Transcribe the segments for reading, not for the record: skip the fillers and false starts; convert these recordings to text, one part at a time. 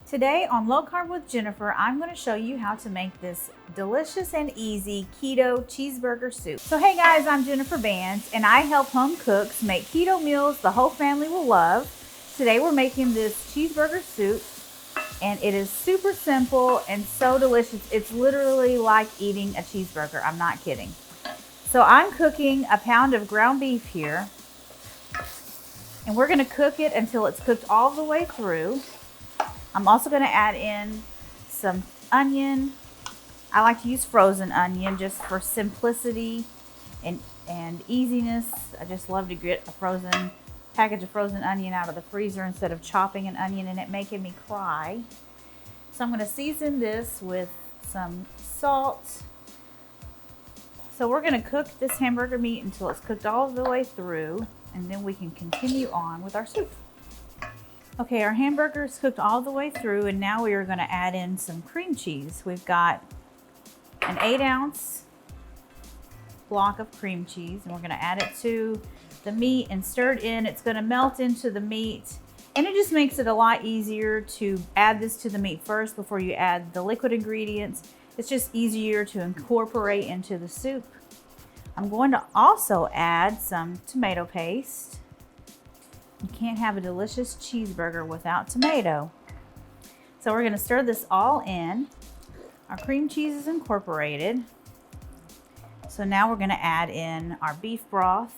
Today on Low Carb with Jennifer, I'm going to show you how to make this delicious and easy keto cheeseburger soup. So hey guys, I'm Jennifer Bands and I help home cooks make keto meals the whole family will love. Today we're making this cheeseburger soup and it is super simple and so delicious. It's literally like eating a cheeseburger. I'm not kidding. So I'm cooking a pound of ground beef here and we're going to cook it until it's cooked all the way through. I'm also going to add in some onion. I like to use frozen onion just for simplicity and easiness. I just love to get a package of frozen onion out of the freezer instead of chopping an onion and it making me cry. So I'm going to season this with some salt. So we're going to cook this hamburger meat until it's cooked all the way through, and then we can continue on with our soup. Okay, our hamburger is cooked all the way through, and now we are going to add in some cream cheese. We've got an 8-ounce block of cream cheese, and we're going to add it to the meat and stir it in. It's going to melt into the meat, and it just makes it a lot easier to add this to the meat first before you add the liquid ingredients. It's just easier to incorporate into the soup. I'm going to also add some tomato paste. You can't have a delicious cheeseburger without tomato. So we're going to stir this all in. Our cream cheese is incorporated. So now we're going to add in our beef broth.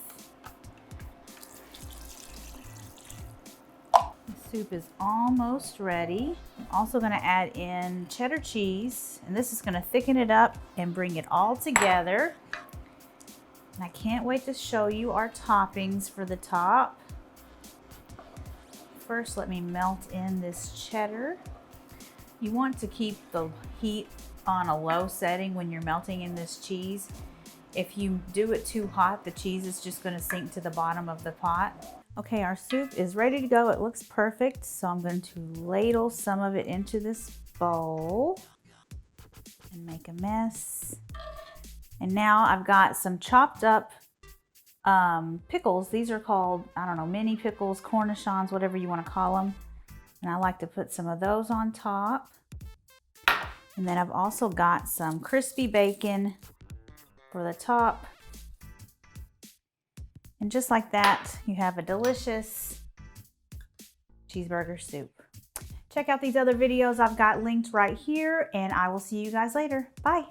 The soup is almost ready. I'm also going to add in cheddar cheese, and this is going to thicken it up and bring it all together. And I can't wait to show you our toppings for the top. First, let me melt in this cheddar. You want to keep the heat on a low setting when you're melting in this cheese. If you do it too hot, the cheese is just going to sink to the bottom of the pot. Okay, our soup is ready to go. It looks perfect, so I'm going to ladle some of it into this bowl and make a mess. And now I've got some chopped up pickles. These are called, I don't know, mini pickles, cornichons, whatever you want to call them. And I like to put some of those on top. And then I've also got some crispy bacon for the top. And just like that, you have a delicious cheeseburger soup. Check out these other videos I've got linked right here, and I will see you guys later. Bye.